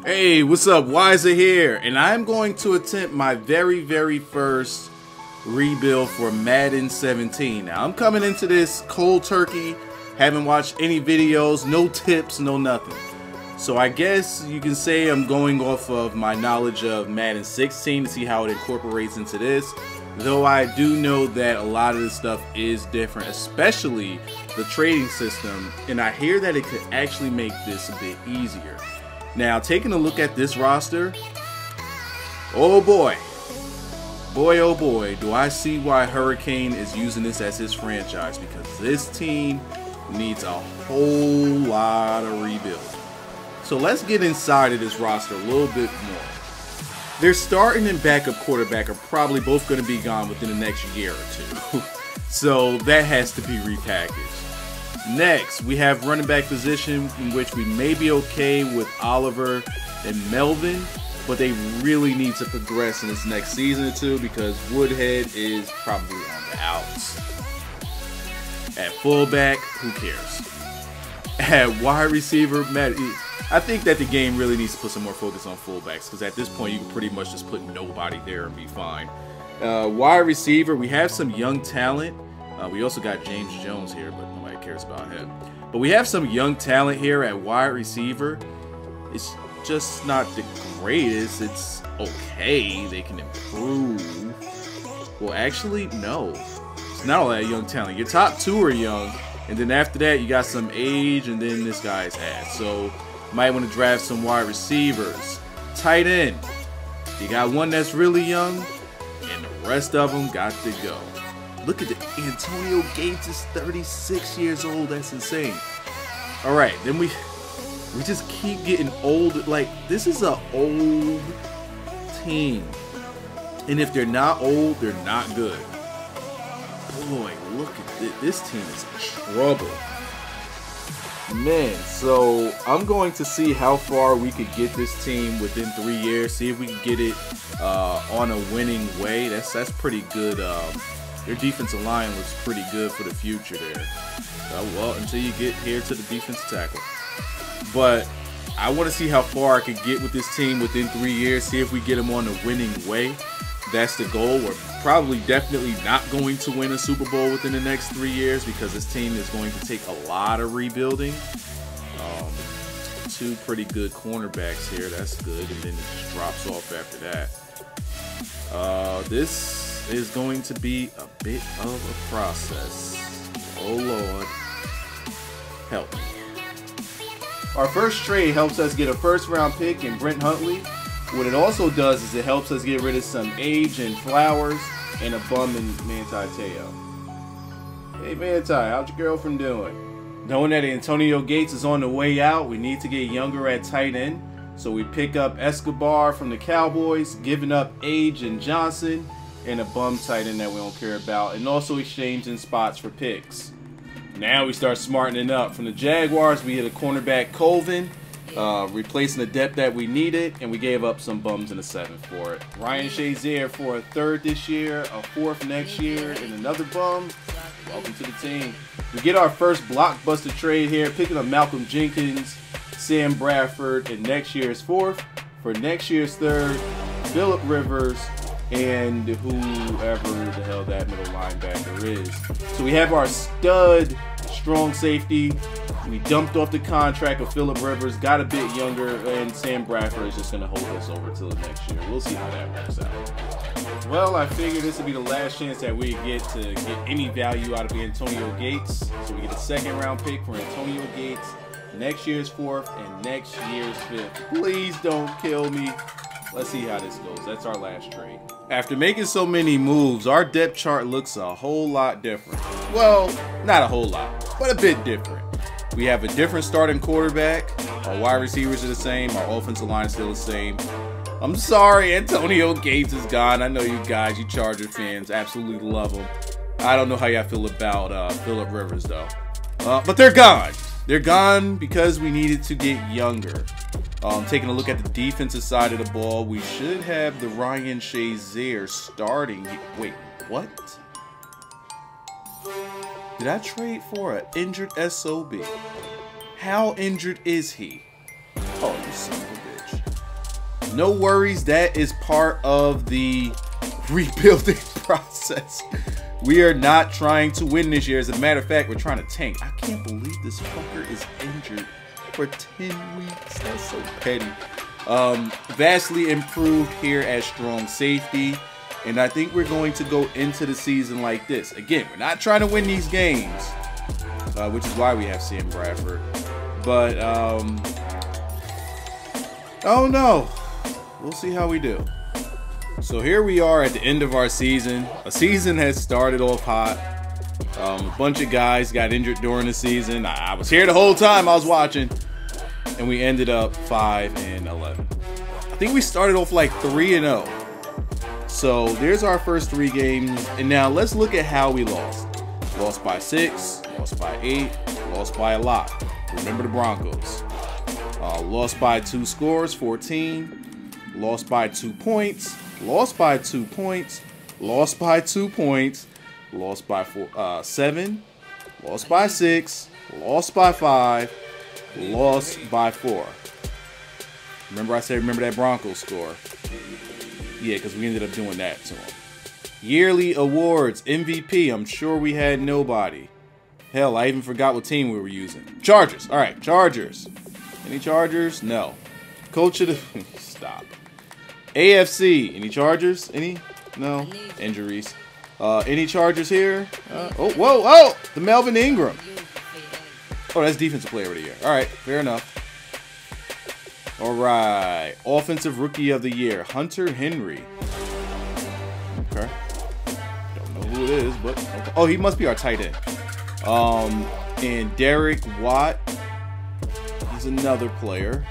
Hey, what's up? Wiser here, and I'm going to attempt my very first rebuild for Madden 17. Now, I'm coming into this cold turkey, haven't watched any videos, no tips, no nothing. So I guess you can say I'm going off of my knowledge of Madden 16 to see how it incorporates into this. Though I do know that a lot of this stuff is different, especially the trading system, and I hear that it could actually make this a bit easier. Now, taking a look at this roster, oh boy, oh boy, do I see why Hurricane is using this as his franchise, because this team needs a whole lot of rebuild. So let's get inside of this roster a little bit more. Their starting and backup quarterback are probably both going to be gone within the next year or two. So that has to be repackaged. Next, we have running back position, in which we may be okay with Oliver and Melvin, but they really need to progress in this next season or two because Woodhead is probably on the outs. At fullback, who cares? At wide receiver, I think that the game really needs to put some more focus on fullbacks, because at this point you can pretty much just put nobody there and be fine. Wide receiver, we have some young talent. We also got James Jones here, but nobody cares about him. But we have some young talent here at wide receiver. It's just not the greatest. It's okay. They can improve. Well, actually, no. It's not all that young talent. Your top two are young, and then after that, you got some age, and then this guy's ass. So, might want to draft some wide receivers. Tight end. You got one that's really young, and the rest of them got to go. Look at it. Antonio Gates is 36 years old. That's insane. All right, then we just keep getting old. Like, this is an old team, and if they're not old, they're not good. Boy, look at this. This team is in trouble. Man, so I'm going to see how far we could get this team within 3 years. See if we can get it on a winning way. That's pretty good. Their defensive line looks pretty good for the future there. Well, until you get here to the defensive tackle. But I want to see how far I could get with this team within 3 years. See if we get them on a winning way. That's the goal. We're probably definitely not going to win a Super Bowl within the next 3 years because this team is going to take a lot of rebuilding. Two pretty good cornerbacks here. That's good. And then it just drops off after that. This is going to be a bit of a process. Oh Lord, help me. Our first trade helps us get a first-round pick in Brent Huntley. What it also does is it helps us get rid of some age and Flowers and a bum in Manti Te'o. Hey Manti, how's your girlfriend doing? Knowing that Antonio Gates is on the way out, we need to get younger at tight end. So we pick up Escobar from the Cowboys, giving up Age and Johnson, and a bum tight end that we don't care about, and also exchanging spots for picks. Now we start smartening up. From the Jaguars, we hit a cornerback Colvin, replacing the depth that we needed, and we gave up some bums in the 7th for it. Ryan Shazier for a 3rd this year, a 4th next year, and another bum. Welcome to the team. We get our first blockbuster trade here, picking up Malcolm Jenkins, Sam Bradford, and next year's 4th. For next year's 3rd, Phillip Rivers, and whoever the hell that middle linebacker is. So we have our stud strong safety. We dumped off the contract of Phillip Rivers, got a bit younger, and Sam Bradford is just going to hold us over till the next year. We'll see how that works out. Well, I figured this would be the last chance that we get to get any value out of Antonio Gates. So we get a 2nd-round pick for Antonio Gates, next year's 4th, and next year's 5th. Please don't kill me. Let's see how this goes. That's our last trade. After making so many moves, our depth chart looks a whole lot different. Well, not a whole lot, but a bit different. We have a different starting quarterback. Our wide receivers are the same. Our offensive line is still the same. I'm sorry, Antonio Gates is gone. I know you guys, you Charger fans, absolutely love him. I don't know how y'all feel about Phillip Rivers, though. But they're gone. They're gone because we needed to get younger. Taking a look at the defensive side of the ball, we should have the Ryan Shazier starting. Wait, what? Did I trade for an injured SOB? How injured is he? Oh, you son of a bitch. No worries, that is part of the rebuilding process. We are not trying to win this year. As a matter of fact, we're trying to tank. I can't believe this fucker is injured for 10 weeks. That's so petty. Vastly improved here at strong safety. And I think we're going to go into the season like this. Again, we're not trying to win these games, which is why we have Sam Bradford. But, oh no. We'll see how we do. So here we are at the end of our season. A season has started off hot. A bunch of guys got injured during the season. I was here the whole time I was watching. And we ended up 5-11. I think we started off like 3-0. So there's our first 3 games. And now let's look at how we lost. Lost by 6, lost by 8, lost by a lot. Remember the Broncos. Lost by 2 scores, 14. Lost by 2 points. Lost by 2 points. Lost by 2 points. Lost by 7. Lost by 6. Lost by 5. Lost by 4. Remember I said remember that Broncos score? Yeah, because we ended up doing that to them. Yearly awards, MVP. I'm sure we had nobody. Hell, I even forgot what team we were using. Chargers. All right, Chargers. Any Chargers? No. Coach of the... Stop. AFC. Any Chargers? Any? No. Injuries. Any Chargers here? Oh, whoa, oh! The Melvin Ingram. Oh, that's Defensive Player of the Year. All right, fair enough. All right. Offensive Rookie of the Year, Hunter Henry. Okay. Don't know who it is, but... Okay. Oh, he must be our tight end. And Derek Watt. He's another player.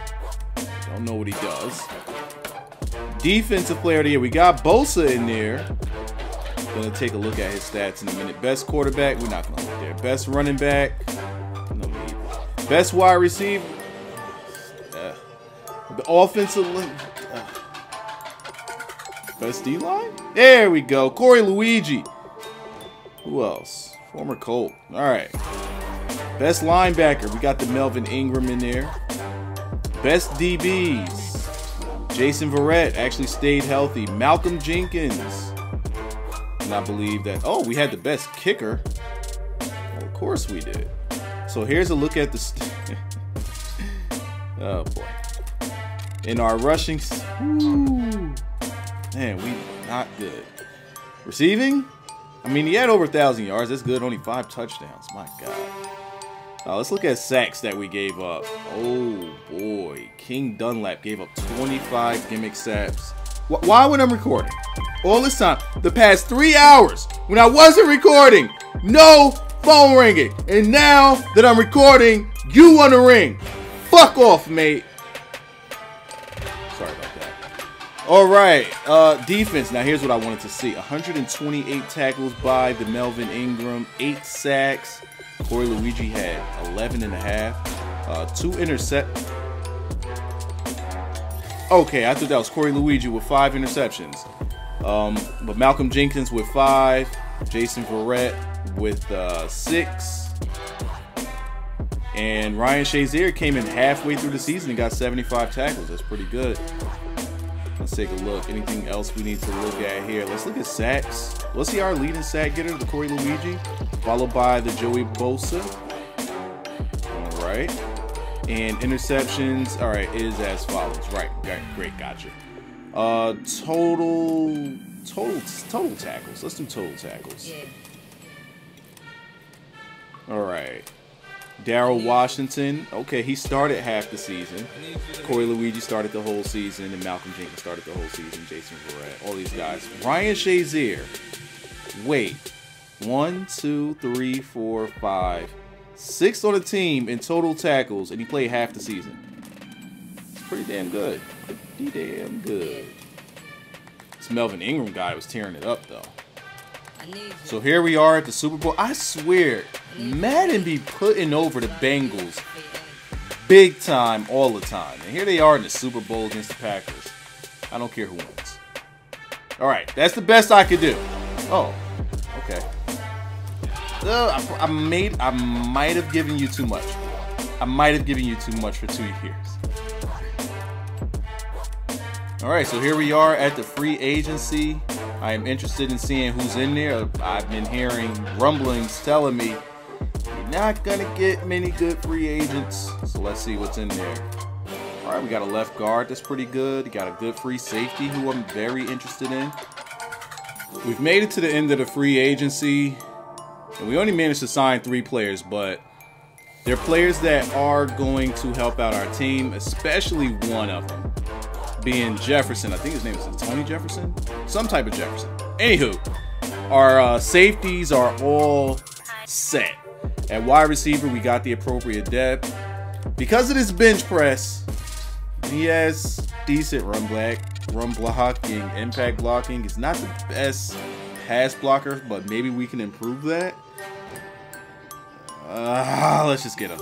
Don't know what he does. Defensive Player of the Year. We got Bosa in there. Gonna take a look at his stats in a minute. Best quarterback. We're not gonna look there. Best running back. No need. Best wide receiver. The offensive line. Best D-line. There we go. Corey Luigi. Who else? Former Colt. All right. Best linebacker. We got the Melvin Ingram in there. Best DBs. Jason Verrett actually stayed healthy. Malcolm Jenkins. And I believe that... Oh, we had the best kicker. Well, of course we did. So here's a look at the... Oh, boy. In our rushing... Woo. Man, we not good. Receiving? I mean, he had over 1,000 yards. That's good. Only 5 touchdowns. My God. Let's look at sacks that we gave up. Oh, boy. King Dunlap gave up 25 gimmick sacks. Why when I'm recording? All this time, the past 3 hours, when I wasn't recording, no phone ringing. And now that I'm recording, you want to ring. Fuck off, mate. Sorry about that. All right, defense. Now, here's what I wanted to see. 128 tackles by the Melvin Ingram, 8 sacks. Corey Luigi had 11.5. 2 interceptions. Okay, I thought that was Corey Luigi with 5 interceptions. But Malcolm Jenkins with 5. Jason Verrett with 6. And Ryan Shazier came in halfway through the season and got 75 tackles. That's pretty good. Let's take a look. Anything else we need to look at here? Let's look at sacks. Let's see our leading sack getter, the Corey Luigi, followed by the Joey Bosa. All right. And interceptions, all right, is as follows. Right, great, gotcha. Total tackles. Let's do total tackles. Yeah. All right. Darryl Washington, okay, he started half the season. Corey Luigi started the whole season, and Malcolm Jenkins started the whole season. Jason Verrett, all these guys. Ryan Shazier, wait, 1, 2, 3, 4, 5, 6 on the team in total tackles, and he played half the season. It's pretty damn good. Pretty damn good. This Melvin Ingram guy was tearing it up, though. So here we are at the Super Bowl. I swear, Madden be putting over the Bengals big time all the time. And here they are in the Super Bowl against the Packers. I don't care who wins. All right, that's the best I could do. Oh, okay. I might have given you too much. I might have given you too much for 2 years. All right, so here we are at the free agency. I am interested in seeing who's in there. I've been hearing rumblings telling me you're not gonna get many good free agents. So let's see what's in there. All right, we got a left guard that's pretty good. We got a good free safety who I'm very interested in. We've made it to the end of the free agency, and we only managed to sign 3 players, but they're players that are going to help out our team, especially one of them being Jefferson. I think his name is Tony Jefferson? Some type of Jefferson. Anywho, our safeties are all set. At wide receiver, we got the appropriate depth. Because of this bench press, he has decent run blocking, impact blocking. He's not the best pass blocker, but maybe we can improve that. Let's just get him.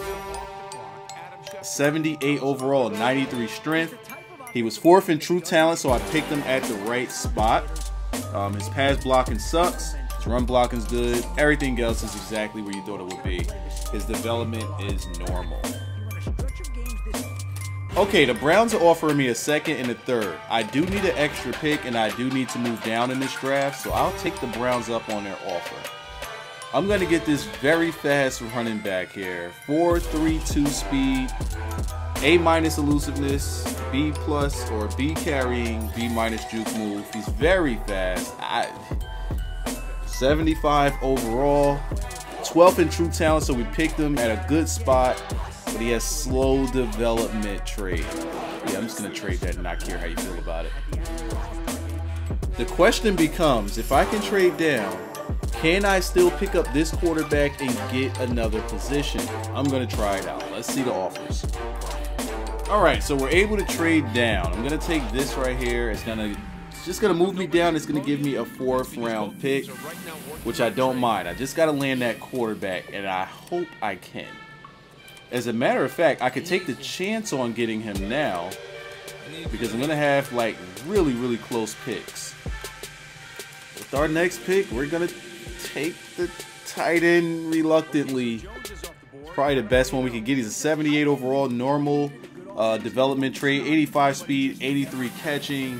78 overall, 93 strength. He was 4th in true talent, so I picked him at the right spot. His pass blocking sucks. His run blocking's good. Everything else is exactly where you thought it would be. His development is normal. Okay, the Browns are offering me a 2nd and a 3rd. I do need an extra pick, and I do need to move down in this draft, so I'll take the Browns up on their offer. I'm going to get this very fast running back here. 4.32 speed, A- elusiveness, B+ or B carrying, B- juke move. He's very fast. 75 overall, 12th in true talent, so we picked him at a good spot, but he has slow development trade. Yeah, I'm just going to trade that and not care how you feel about it. The question becomes, if I can trade down, can I still pick up this quarterback and get another position? I'm going to try it out. Let's see the offers. All right, so we're able to trade down. I'm going to take this right here. It's just going to move me down. It's going to give me a 4th round pick, which I don't mind. I just got to land that quarterback, and I hope I can. As a matter of fact, I could take the chance on getting him now because I'm going to have like really, really close picks. With our next pick, we're going to take the tight end reluctantly. Probably the best one we could get. He's a 78 overall, normal development trait, 85 speed, 83 catching,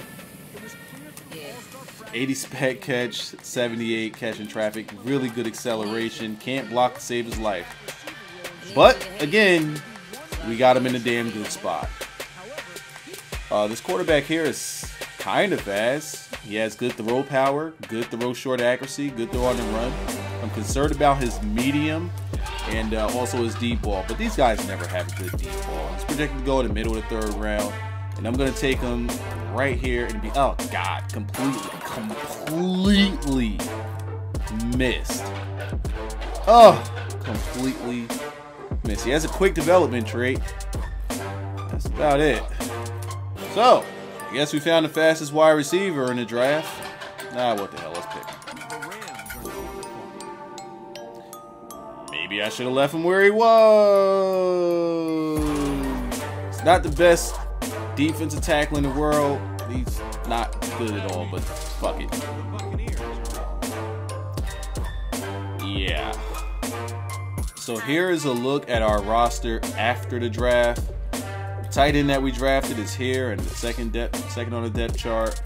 80 spec catch, 78 catching traffic, really good acceleration, can't block to save his life. But again, we got him in a damn good spot. This quarterback here is kind of fast. He has good throw power, good throw short accuracy, good throw on the run. I'm concerned about his medium and also his deep ball, but these guys never have a good deep ball. He's projected to go in the middle of the 3rd round, and I'm going to take him right here and be, oh God, completely missed. Oh, completely missed. He has a quick development trait. That's about it. So, I guess we found the fastest wide receiver in the draft. Nah, what the hell, let's pick him. Maybe I should have left him where he was. He's not the best defensive tackle in the world. He's not good at all, but fuck it. Yeah. So here is a look at our roster after the draft. The tight end that we drafted is here, and the second on the depth chart.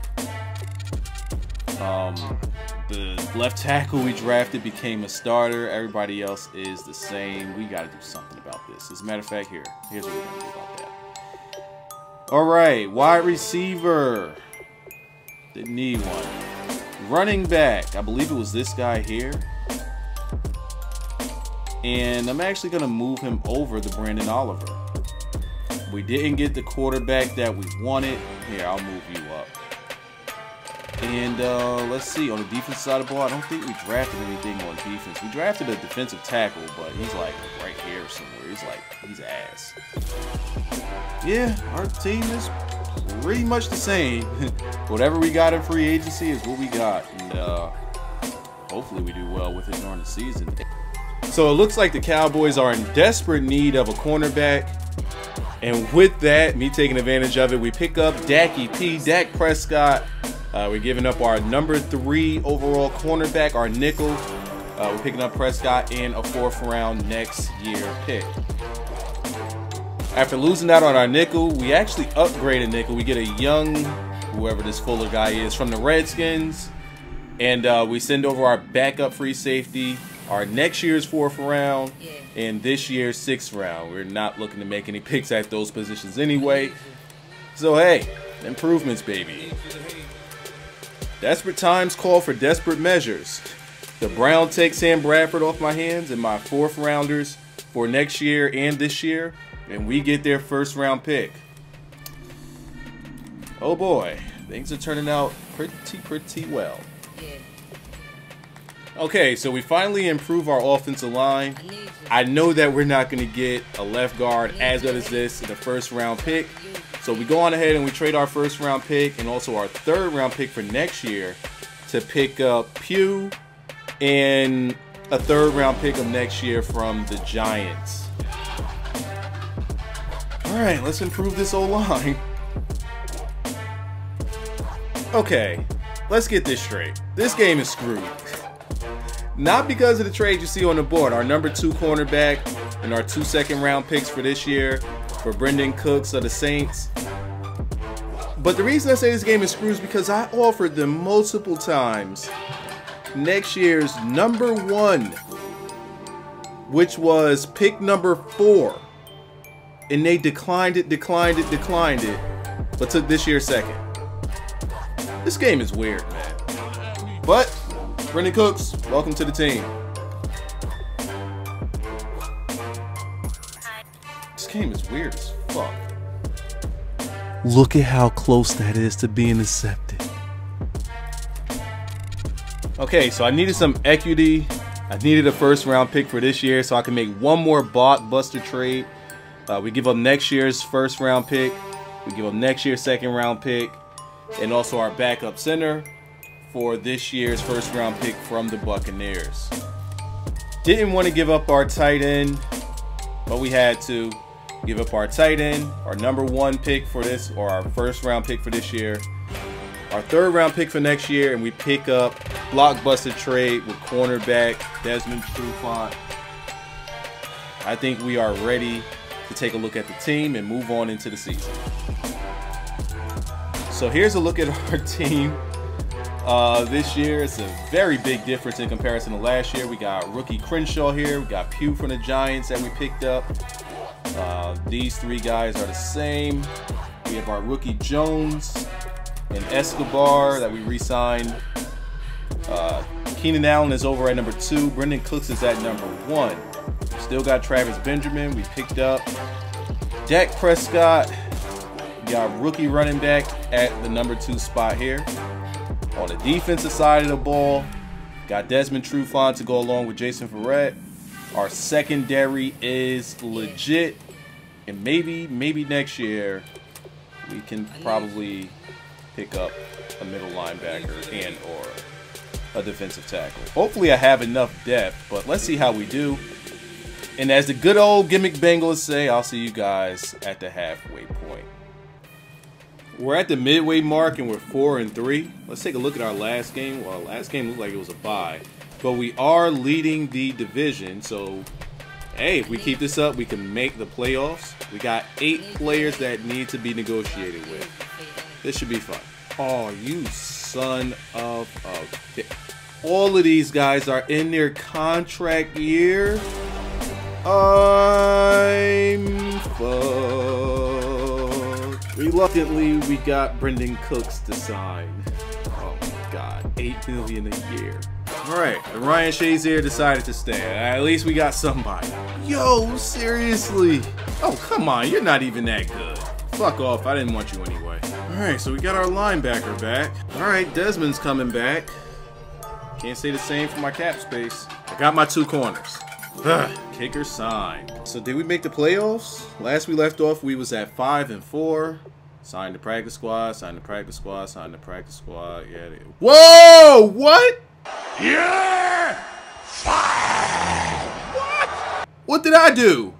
The left tackle we drafted became a starter. Everybody else is the same. We got to do something about this. As a matter of fact, here's what we're going to do about that. All right, wide receiver. Didn't need one. Running back. I believe it was this guy here. And I'm actually going to move him over to Brandon Oliver. We didn't get the quarterback that we wanted. Here, I'll move you up. And let's see, on the defense side of the ball, I don't think we drafted anything on defense. We drafted a defensive tackle, but he's like right here somewhere. He's ass. Yeah, our team is pretty much the same. Whatever we got in free agency is what we got. And hopefully we do well with it during the season. So it looks like the Cowboys are in desperate need of a cornerback. And with that, me taking advantage of it, we pick up Dak Prescott. We're giving up our number 3 overall cornerback, our nickel. We're picking up Prescott and a 4th round next year pick. After losing out on our nickel, we actually upgraded nickel. We get a young whoever this Fuller guy is, from the Redskins. And we send over our backup free safety, our next year's 4th round, and this year's 6th round. We're not looking to make any picks at those positions anyway. So, hey, improvements, baby. Desperate times call for desperate measures. The Brown takes Sam Bradford off my hands and my 4th rounders for next year and this year, and we get their 1st round pick. Oh boy, things are turning out pretty well. Okay, so we finally improve our offensive line. I know that we're not going to get a left guard as good as this in the 1st round pick. So we go on ahead and we trade our 1st round pick and also our 3rd round pick for next year to pick up Pugh and a 3rd round pick of next year from the Giants. All right, let's improve this O-line. Okay, let's get this straight. This game is screwed. Not because of the trade you see on the board. Our number 2 cornerback and our 2 2nd round picks for this year for Brendan Cooks of the Saints. But the reason I say this game is screwed is because I offered them multiple times next year's number 1, which was pick number 4. And they declined it, but took this year's 2nd. This game is weird, man. But Brendan Cooks, welcome to the team. This game is weird as fuck. Look at how close that is to being accepted. Okay, so I needed some equity. I needed a 1st round pick for this year so I can make one more blockbuster trade. We give up next year's 1st round pick. We give up next year's 2nd round pick. And also our backup center for this year's 1st round pick from the Buccaneers. Didn't want to give up our tight end, but we had to give up our tight end, our number 1 pick for this, or our 1st round pick for this year, our 3rd round pick for next year, and we pick up blockbuster trade with cornerback Desmond Trufant. I think we are ready to take a look at the team and move on into the season. So here's a look at our team. This year, it's a very big difference in comparison to last year. We got rookie Crenshaw here. We got Pugh from the Giants that we picked up. These 3 guys are the same. We have our rookie Jones and Escobar that we re-signed. Keenan Allen is over at number 2. Brendan Cooks is at number 1. Still got Travis Benjamin. We picked up Dak Prescott. We got rookie running back at the number 2 spot here. On the defensive side of the ball, got Desmond Trufant to go along with Jason Verrett. Our secondary is legit, and maybe next year we can probably pick up a middle linebacker and or a defensive tackle. Hopefully I have enough depth, but let's see how we do. And as the good old gimmick Bengals say, I'll see you guys at the halfway point. We're at the midway mark and we're 4-3. Let's take a look at our last game. Well, last game looked like it was a bye, but we are leading the division. So, hey, if we keep this up, we can make the playoffs. We got 8 players that need to be negotiated with. This should be fun. Oh, you son of a... All of these guys are in their contract year. I'm fucked. Reluctantly, we got Brendan Cooks to sign. Oh my God, $8 million a year. All right, Ryan Shazier decided to stay. At least we got somebody. Yo, seriously? Oh, come on, you're not even that good. Fuck off, I didn't want you anyway. All right, so we got our linebacker back. All right, Desmond's coming back. Can't say the same for my cap space. I got my 2 corners. Kicker signed. So did we make the playoffs? Last we left off, we was at 5-4. Signed the practice squad, signed the practice squad, signed the practice squad. Yeah. Whoa! What? Yeah! What? What did I do?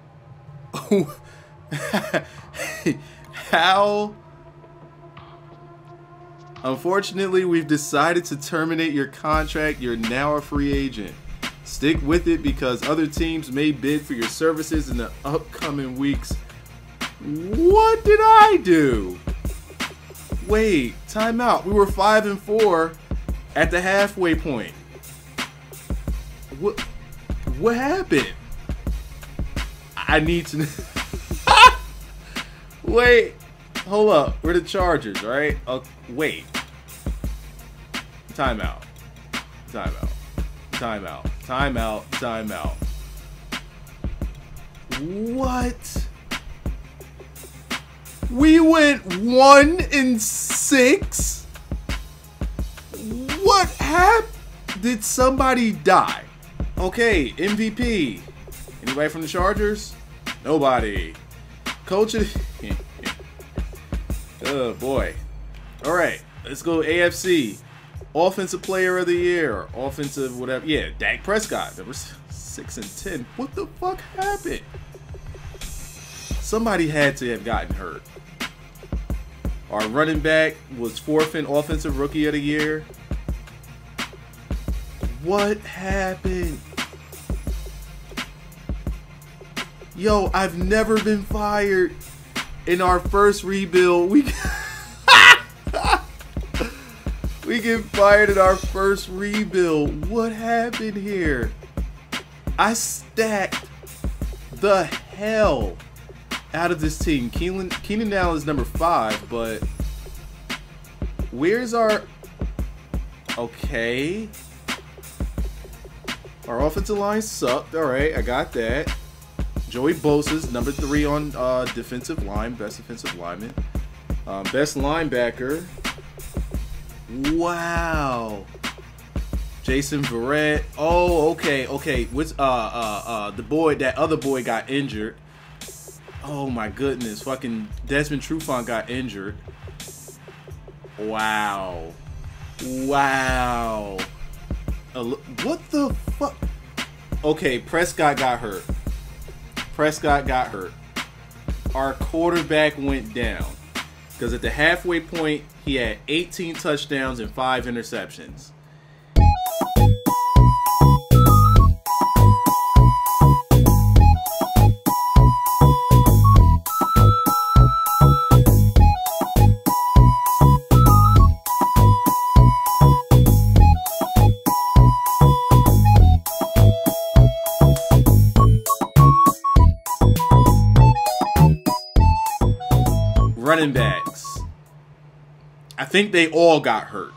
How? Unfortunately, we've decided to terminate your contract. You're now a free agent. Stick with it because other teams may bid for your services in the upcoming weeks. What did I do? Wait, timeout. We were 5-4 at the halfway point. What happened? I need to. Wait, hold up. We're the Chargers, right? Wait. Timeout. Timeout. Timeout. Timeout. Timeout. What? We went 1-6? What happened? Did somebody die? Okay, MVP. Anybody from the Chargers? Nobody. Coach of... Oh, boy. All right, let's go AFC. Offensive Player of the Year. Offensive whatever. Yeah, Dak Prescott. There was 6-10. What the fuck happened? Somebody had to have gotten hurt. Our running back was 4th in Offensive Rookie of the Year. What happened? Yo, I've never been fired. In our first rebuild, we get fired in our first rebuild. What happened here? I stacked the hell out of this team. Keenan Allen is number 5, but where's our... Okay. Our offensive line sucked. All right, I got that. Joey Bosa's number 3 on defensive line, best defensive lineman. Best linebacker. Wow. Jason Verrett. Oh, okay, okay. What's the boy? That other boy got injured. Oh my goodness! Fucking Desmond Trufant got injured. Wow. Wow. What the fuck? Okay, Prescott got hurt. Prescott got hurt. Our quarterback went down because at the halfway point he had 18 touchdowns and 5 interceptions. Running backs. I think they all got hurt.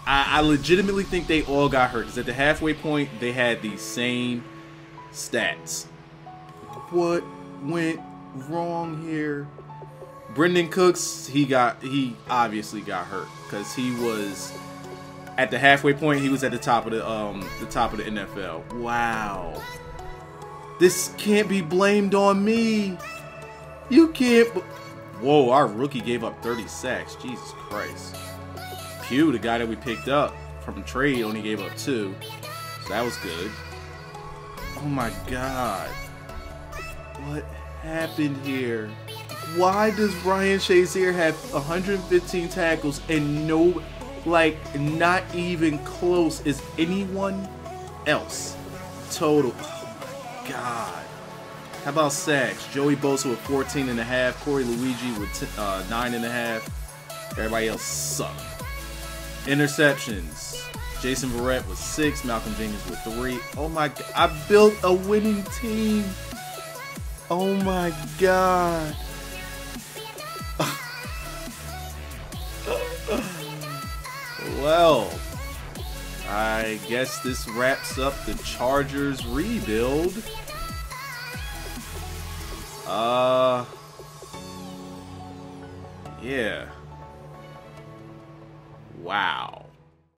I legitimately think they all got hurt because at the halfway point they had the same stats. What went wrong here? Brendan Cooks, he obviously got hurt because he was at the halfway point. He was at the top of the NFL. Wow, this can't be blamed on me. You can't. Whoa, our rookie gave up 30 sacks. Jesus Christ. Pugh, the guy that we picked up from trade, only gave up 2. So that was good. Oh my God. What happened here? Why does Ryan Shazier have 115 tackles and no, like, not even close is anyone else total? Oh my God. How about sacks? Joey Bosa with 14.5. Corey Luigi with 9.5. Everybody else sucked. Interceptions. Jason Verrett with 6. Malcolm Jenkins with 3. Oh my God. I built a winning team. Oh my God. Well, I guess this wraps up the Chargers rebuild. Yeah. Wow.